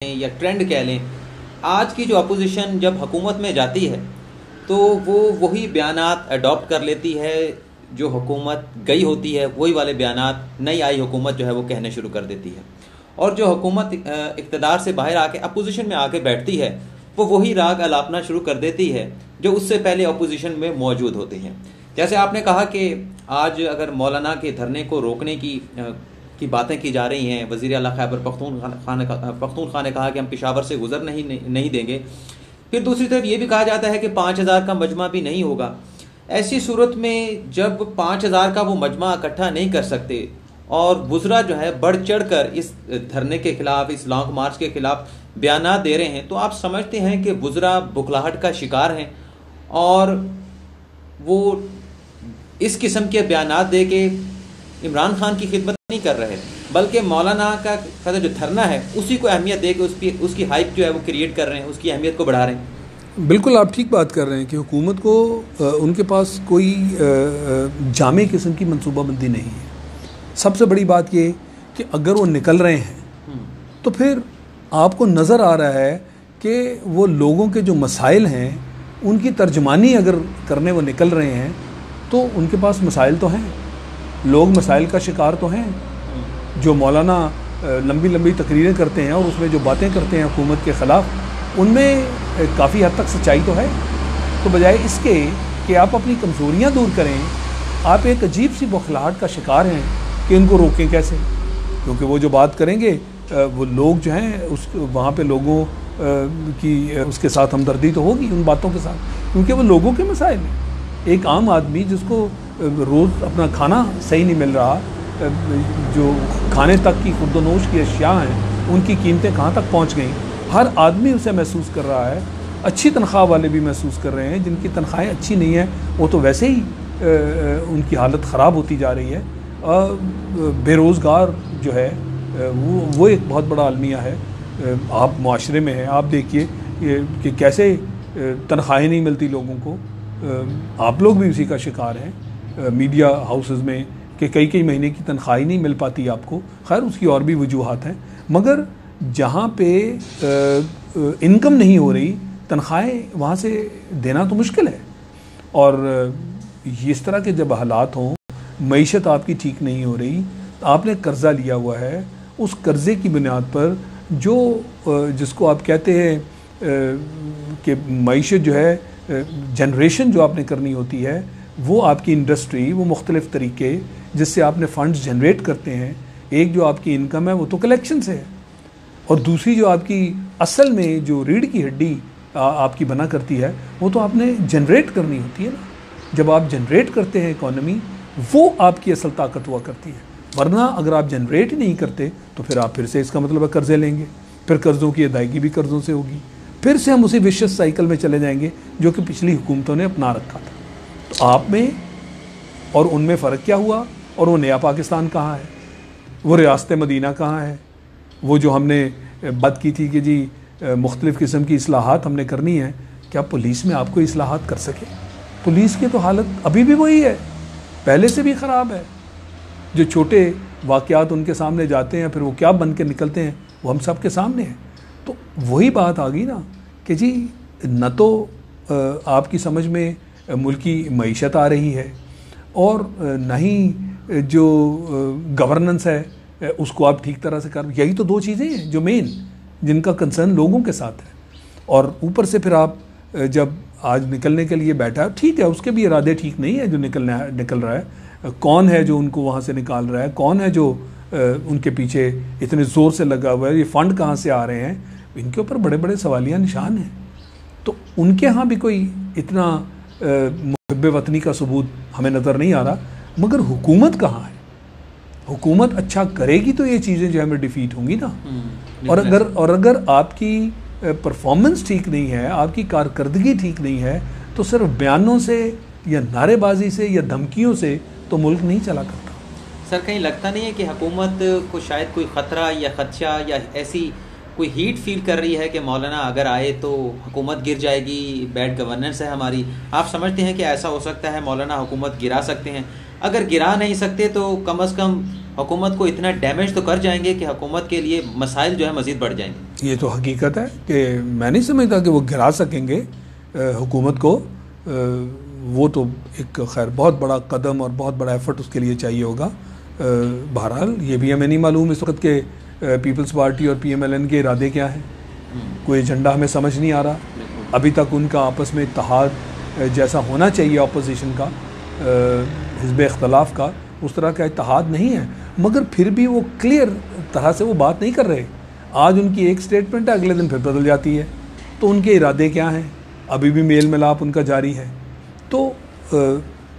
یا ٹرینڈ کہہ لیں، آج کی جو اپوزیشن جب حکومت میں جاتی ہے تو وہ وہی بیانات اڈاپٹ کر لیتی ہے جو حکومت گئی ہوتی ہے، وہی والے بیانات نئی آئی حکومت جو ہے وہ کہنے شروع کر دیتی ہے، اور جو حکومت اقتدار سے باہر آ کے اپوزیشن میں آ کے بیٹھتی ہے وہ وہی راگ الاپنا شروع کر دیتی ہے جو اس سے پہلے اپوزیشن میں موجود ہوتے ہیں۔ جیسے آپ نے کہا کہ آج اگر مولانا کے دھرنے کو روکنے کی باتیں کی جا رہی ہیں، وزیر اعلیٰ خیبر پختونخوا نے کہا کہ ہم پشاور سے گزر نہیں دیں گے، پھر دوسری طرف یہ بھی کہا جاتا ہے کہ 5000 کا مجمع بھی نہیں ہوگا۔ ایسی صورت میں جب 5000 کا وہ مجمع اکٹھا نہیں کر سکتے اور وزراء جو ہے بڑھ چڑھ کر اس دھرنے کے خلاف، اس لانگ مارچ کے خلاف بیانات دے رہے ہیں، تو آپ سمجھتے ہیں کہ وزراء بکھلاہٹ کا شکار ہیں اور وہ اس قسم کے بیانات دے کے عمران خان کی خدمت نہیں کر رہے، بلکہ مولانا کا جو دھرنا ہے اسی کو اہمیت دے کے اس کی ہائپ جو ہے وہ کریٹ کر رہے ہیں، اس کی اہمیت کو بڑھا رہے ہیں۔ بالکل آپ ٹھیک بات کر رہے ہیں کہ حکومت کو ان کے پاس کوئی جامع قسم کی منصوبہ بندی نہیں ہے۔ سب سے بڑی بات یہ کہ اگر وہ نکل رہے ہیں تو پھر آپ کو نظر آ رہا ہے کہ وہ لوگوں کے جو مسائل ہیں ان کی ترجمانی اگر کرنے وہ نکل رہے ہیں تو ان کے پاس مسائل تو ہیں، لوگ مسائل کا شکار تو ہیں۔ جو مولانا لمبی لمبی تقریریں کرتے ہیں اور اس میں جو باتیں کرتے ہیں حکومت کے خلاف، ان میں کافی حد تک سچائی تو ہے۔ تو بجائے اس کے کہ آپ اپنی کمزوریاں دور کریں، آپ ایک عجیب سی بوکھلاہٹ کا شکار ہیں کہ ان کو روکیں کیسے، کیونکہ وہ جو بات کریں گے وہ لوگ جو ہیں وہاں پہ لوگوں کی اس کے ساتھ ہمدردی تو ہوگی ان باتوں کے ساتھ، کیونکہ وہ لوگوں کے مسائل ہیں۔ ایک عام آدمی جس کو روز اپنا کھانا صحیح نہیں مل رہا، جو کھانے تک کی خرد و نوش کی اشیاء ہیں ان کی قیمتیں کہاں تک پہنچ گئیں، ہر آدمی اسے محسوس کر رہا ہے۔ اچھی تنخواہ والے بھی محسوس کر رہے ہیں، جن کی تنخواہیں اچھی نہیں ہیں وہ تو ویسے ہی ان کی حالت خراب ہوتی جا رہی ہے۔ بے روزگار جو ہے وہ ایک بہت بڑا المیہ ہے۔ آپ معاشرے میں ہیں، آپ دیکھیے کہ کیسے تنخواہیں نہیں ملتی لوگوں کو، آپ لوگ بھی اسی کا شکار ہیں میڈیا ہاؤسز میں کہ کئی مہینے کی تنخواہ نہیں مل پاتی آپ کو۔ خیر اس کی اور بھی وجوہات ہیں، مگر جہاں پہ انکم نہیں ہو رہی، تنخواہیں وہاں سے دینا تو مشکل ہے۔ اور اس طرح کے جب حالات ہوں، معیشت آپ کی ٹھیک نہیں ہو رہی، آپ نے قرضہ لیا ہوا ہے، اس قرضے کی بنیاد پر جو جس کو آپ کہتے ہیں کہ معیشت جو ہے جنریشن جو آپ نے کرنی ہوتی ہے، وہ آپ کی انڈسٹری، وہ مختلف طریقے جس سے آپ نے فنڈز جنریٹ کرتے ہیں۔ ایک جو آپ کی انکم ہے وہ تو کلیکشن سے ہے، اور دوسری جو آپ کی اصل میں جو ریڑھ کی ہڈی آپ کی بنا کرتی ہے وہ تو آپ نے جنریٹ کرنی ہوتی ہے نا۔ جب آپ جنریٹ کرتے ہیں اکانومی، وہ آپ کی اصل طاقت ہوا کرتی ہے، ورنہ اگر آپ جنریٹ نہیں کرتے تو پھر آپ پھر سے اس کا مطلب ہے قرضے لیں گے، پھر قرضوں کی ادائیگی بھی قرضوں سے ہوگی، پھر سے ہم اسی وشیس سائیکل میں چلے جائیں گے جو کہ پچھلی حکومتوں نے اپنا رکھا تھا۔ تو آپ میں اور ان میں فرق کیا ہوا؟ اور وہ نیا پاکستان کہاں ہے؟ وہ ریاست مدینہ کہاں ہے؟ وہ جو ہم نے بات کی تھی کہ جی مختلف قسم کی اصلاحات ہم نے کرنی ہے، کیا پولیس میں آپ کو اصلاحات کر سکے؟ پولیس کی تو حالت ابھی بھی وہی ہے، پہلے سے بھی خراب ہے۔ جو چھوٹے واقعات ان کے سامنے جاتے ہیں پھر وہ کیا بن کے نکلتے ہیں وہ ہم سب کے سامنے ہیں۔ تو وہی بات آ گئی نا کہ جی نہ تو آپ کی سمجھ میں ملکی معیشت آ رہی ہے، اور نہ ہی جو گورننس ہے اس کو آپ ٹھیک طرح سے یہی تو دو چیزیں ہیں جو مین جن کا کنسرن لوگوں کے ساتھ ہے۔ اور اوپر سے پھر آپ جب آج نکلنے کے لیے بیٹھا، ٹھیک ہے اس کے بھی ارادے ٹھیک نہیں ہے جو نکل رہا ہے، کون ہے جو ان کو وہاں سے نکال رہا ہے، کون ہے جو ان کے پیچھے اتنے زور سے لگا ہوا ہے، یہ فنڈ کہاں سے آ رہے ہیں، ان کے اوپر بڑے بڑے سوالیہ نشان ہیں۔ تو ان کے ہاں بھی کوئی اتنا محب وطنی کا ثبوت ہمیں نظر نہیں آ رہا، مگر حکومت کہاں ہے؟ حکومت اچھا کرے گی تو یہ چیزیں جو ہمیں ڈیفیٹ ہوں گی نا۔ اور اگر آپ کی پرفارمنس ٹھیک نہیں ہے، آپ کی کارکردگی ٹھیک نہیں ہے، تو صرف بیانوں سے یا نعرے بازی سے یا دھمکیوں سے تو ملک نہیں چلا کرتا۔ سر کہیں لگتا نہیں ہے کہ حکومت کو شاید کوئی خطرہ یا خدشہ یا ایسی کوئی ہیٹ فیل کر رہی ہے کہ مولانا اگر آئے تو حکومت گر جائے گی، بیڈ گورننس ہے ہماری؟ آپ سمجھتے ہیں کہ ایسا ہو سکتا ہے مولانا حکومت گرا سکتے ہیں؟ اگر گرا نہیں سکتے تو کم از کم حکومت کو اتنا ڈیمیج تو کر جائیں گے کہ حکومت کے لیے مسائل جو ہے مزید بڑھ جائیں گے. یہ تو حقیقت ہے کہ میں نہیں سمجھتا کہ وہ گرا سکیں گے حکومت کو. وہ تو ایک خیر بہت بڑا قدم اور بہت بڑا ایفرٹ اس کے لیے چاہیے ہوگا. بہرحال یہ بھی ہمیں نہیں معلوم اس وقت کہ پیپلز پارٹی اور پی ایم ایل این کے ارادے کیا ہیں. کوئی ایجنڈا ہمیں سمجھ نہیں آ رہا. ابھی تک ان کا آپس میں اتحاد جیسا ہونا چاہیے اپوزیشن کا, حزب اختلاف کا, اس طرح کا اتحاد نہیں ہے. مگر پھر بھی وہ کلیئر طرح سے وہ بات نہیں کر رہے. آج ان کی ایک سٹیٹمنٹ ہے, اگلے دن پھر بدل جاتی ہے. تو ان کے ارادے کیا ہیں؟ ابھی بھی میل ملاپ ان کا جاری ہے. تو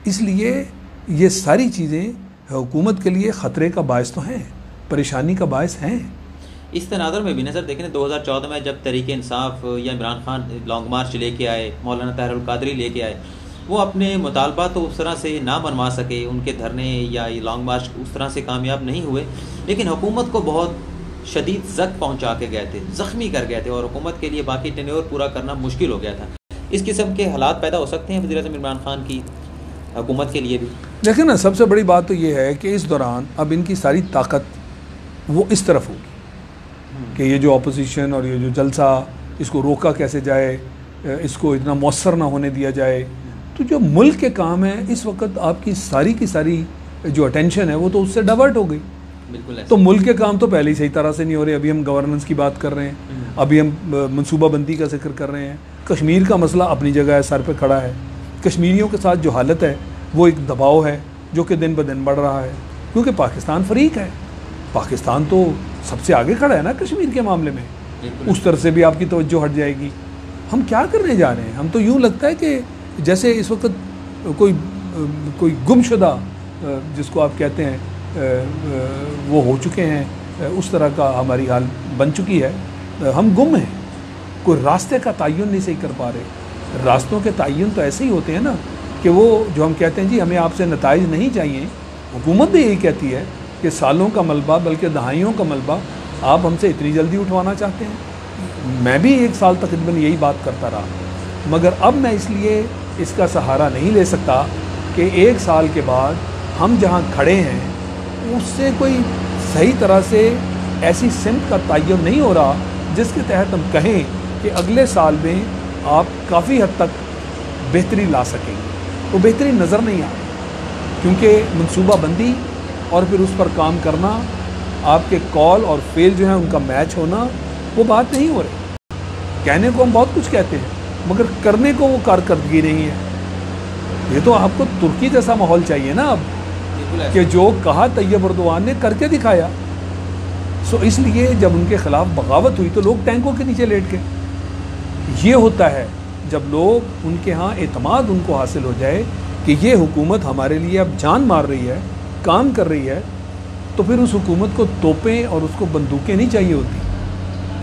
اس لیے یہ ساری چیزیں حکومت کے لیے خطرے کا باعث تو ہیں, پریشانی کا باعث ہیں. اس تناظر میں بھی نظر دیکھیں 2014 میں جب تحریک انصاف یا عمران خان لانگ مارچ لے کے آئے, مولانا طاہر القادری لے کے آئے, وہ اپنے مطالبات تو اس طرح سے نہ منوا سکے. ان کے دھرنے یا یہ لانگ مارچ اس طرح سے کامیاب نہیں ہوئے, لیکن حکومت کو بہت شدید زخم پہنچا کے گئے تھے, زخمی کر گئے تھے, اور حکومت کے لیے باقی ٹینیور پورا کرنا مشکل ہو گیا تھا. اس قسم کے حالات پیدا ہو سکتے ہیں وزیر اعظم عمران خان کی حکومت کے لیے بھی. دیکھیں نا, سب سے بڑی بات تو یہ ہے کہ اس دوران اب ان کی ساری طاقت وہ اس طرف ہوگی کہ یہ جو اپوزیشن اور یہ جو جلسہ, اس کو روکا کیسے جائے, اس کو اتنا مؤثر نہ ہونے دیا جائے. تو جو ملک کے کام ہیں اس وقت آپ کی ساری جو اٹینشن ہے وہ تو اس سے ڈائیورٹ ہو گئی. بالکل. تو ملک کے کام تو پہلے ہی صحیح طرح سے نہیں ہو رہے. ابھی ہم گورننس کی بات کر رہے ہیں, ابھی ہم منصوبہ بندی کا ذکر کر رہے ہیں. کشمیر کا مسئلہ اپنی جگہ ہے, سر پہ کھڑا ہے. کشمیریوں کے ساتھ جو حالت ہے وہ ایک دباؤ ہے جو کہ دن بدن بڑھ رہا ہے, کیونکہ پاکستان فریق ہے. پاکستان تو سب سے آگے کھڑا ہے نا کشمیر کے معاملے میں. اس طرح سے بھی آپ کی توجہ ہٹ جائے گی. ہم کیا کرنے جا رہے ہیں؟ ہم تو یوں لگتا ہے کہ جیسے اس وقت کوئی گم شدہ جس کو آپ کہتے ہیں وہ ہو چکے ہیں, اس طرح کا ہماری حال بن چکی ہے. ہم گم ہیں, کوئی راستے کا تعین نہیں صحیح کر پا رہے. راستوں کے تعین تو ایسے ہی ہوتے ہیں نا کہ وہ جو ہم کہتے ہیں جی ہمیں آپ سے نتائج نہیں چاہیے. حکومت بھی یہی کہتی ہے کہ سالوں کا ملبہ بلکہ دہائیوں کا ملبہ آپ ہم سے اتنی جلدی اٹھوانا چاہتے ہیں. میں بھی 1 سال تقریباً یہی بات کرتا رہا, مگر اب میں اس لیے اس کا سہارا نہیں لے سکتا کہ 1 سال کے بعد ہم جہاں کھڑے ہیں اس سے کوئی صحیح طرح سے ایسی سمت کا تعین نہیں ہو رہا جس کے تحت ہم کہیں کہ اگلے سال میں آپ کافی حد تک بہتری لا سکیں گے. وہ بہتری نظر نہیں آ رہی, کیونکہ منصوبہ بندی اور پھر اس پر کام کرنا, آپ کے کال اور فیل جو ہیں ان کا میچ ہونا, وہ بات نہیں ہو رہی. کہنے کو ہم بہت کچھ کہتے ہیں مگر کرنے کو وہ کارکردگی نہیں ہے. یہ تو آپ کو ترکی جیسا ماحول چاہیے نا اب, کہ جو کہا طیب اردوان نے کر کے دکھایا. اس لیے جب ان کے خلاف بغاوت ہوئی تو لوگ ٹینکوں کے نیچے لیٹ گئے. یہ ہوتا ہے جب لوگ ان کے ہاں اعتماد ان کو حاصل ہو جائے کہ یہ حکومت ہمارے لیے اب جان مار رہی ہے, کام کر رہی ہے, تو پھر اس حکومت کو توپیں اور اس کو بندوقیں نہیں چاہیے ہوتی.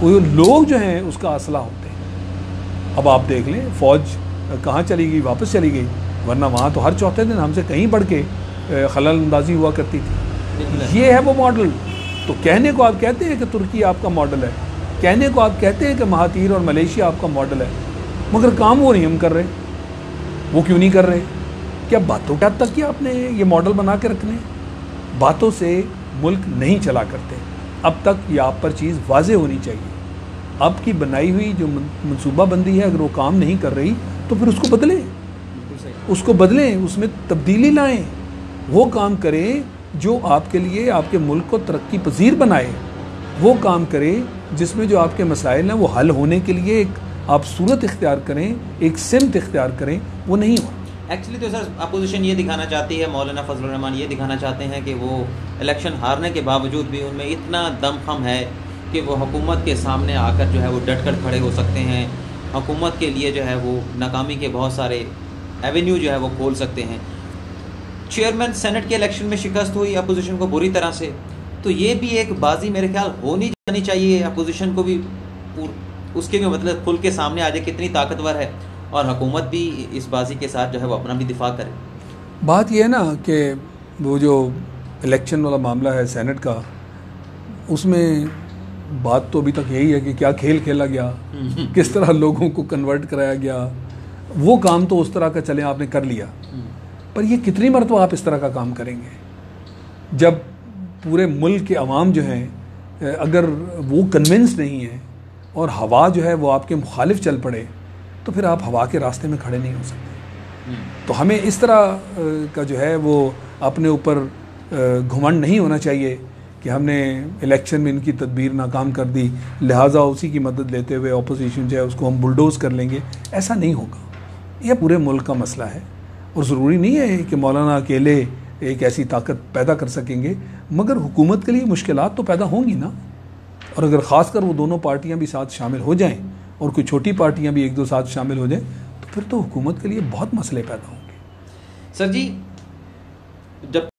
وہ لوگ جو ہیں اس کا اسلحہ ہوتے ہیں. اب آپ دیکھ لیں فوج کہاں چلی گئی, واپس چلی گئی, ورنہ وہاں تو ہر چوتھے دن ہم سے کہیں بڑھ کے خلل اندازی ہوا کرتی تھی. یہ ہے وہ ماڈل. تو کہنے کو آپ کہتے ہیں کہ ترکی آپ کا ماڈل ہے, کہنے کو آپ کہتے ہیں کہ مہاتیر اور ملیشیا آپ کا ماڈل ہے, مگر کام وہ نہیں ہم کر رہے. وہ کیوں نہیں کر رہے؟ کیا باتوں کے حد تک کیا آپ نے یہ ماڈل بنا کے رکھنے؟ باتوں سے ملک نہیں چلا کرتے. اب تک یہ آپ پر چیز واضح ہونی چاہیے. اب کی بنائی ہوئی جو منصوبہ بندی ہے اگر وہ کام نہیں کر رہی تو پھر اس کو بدلیں, اس کو بدلیں, اس میں تبدیلی لائیں, وہ کام کریں جو آپ کے لیے آپ کے ملک کو ترقی پذیر بنائے. وہ کام کریں جس میں جو آپ کے مسائل ہیں وہ حل ہونے کے لیے ایک آپ صورت اختیار کریں, ایک سمت اختیار کریں. وہ نہیں ہوا. ایکچولی تو سر اپوزیشن یہ دکھانا چاہتی ہے, مولانا فضل الرحمان یہ دکھانا چاہتے ہیں کہ وہ الیکشن ہارنے کے باوجود بھی ان میں اتنا دم خم ہے کہ وہ حکومت کے سامنے آ کر جو ہے وہ ڈٹ کر کھڑے ہو سکتے ہیں. حکومت کے لیے جو ہے وہ ناکامی کے بہت سارے ایونیو جو ہے وہ کھول سکتے ہیں. چیئرمین سینٹ کے الیکشن میں شکست ہوئی اپوزیشن کو بری طرح سے, تو یہ بھی ایک بازی میرے خیال ہونی جانی چاہیے. اپوزیشن کو بھی اس کے بھی مطلب کھل کے سامنے آ جائے کتنی طاقتور ہے, اور حکومت بھی اس بازی کے ساتھ جو ہے وہ اپنا بھی دفاع کرے. بات یہ ہے نا کہ وہ جو الیکشن والا معاملہ ہے سینٹ کا, اس میں بات تو ابھی تک یہی ہے کہ کیا کھیل کھیلا گیا, کس طرح لوگوں کو کنورٹ کرایا گیا. وہ کام تو اس طرح کا چلے آپ نے کر لیا, پر یہ کتنی مرتبہ آپ اس طرح کا کام کریں گے؟ جب پورے ملک کے عوام جو ہیں اگر وہ کنونس نہیں ہیں اور ہوا جو ہے وہ آپ کے مخالف چل پڑے تو پھر آپ ہوا کے راستے میں کھڑے نہیں ہو سکتے. تو ہمیں اس طرح کا جو ہے وہ اپنے اوپر گھمنڈ نہیں ہونا چاہیے کہ ہم نے الیکشن میں ان کی تدبیر ناکام کر دی لہٰذا اسی کی مدد لیتے ہوئے اپوزیشن جو ہے اس کو ہم بلڈوز کر لیں گے. ایسا نہیں ہوگا. یہ پورے ملک کا مسئلہ ہے اور ضروری نہیں ہے کہ مولانا اکیلے ایک ایسی طاقت پیدا کر سکیں گے, مگر حکومت کے لیے مشکلات تو پیدا ہوں گی نا. اور اگر خاص کر وہ دونوں پارٹیاں بھی ساتھ شامل ہو جائیں اور کوئی چھوٹی پارٹیاں بھی ایک دو ساتھ شامل ہو جائیں تو پھر تو حکومت کے لیے بہت مسئلے پیدا ہوں گے. سر جی, جب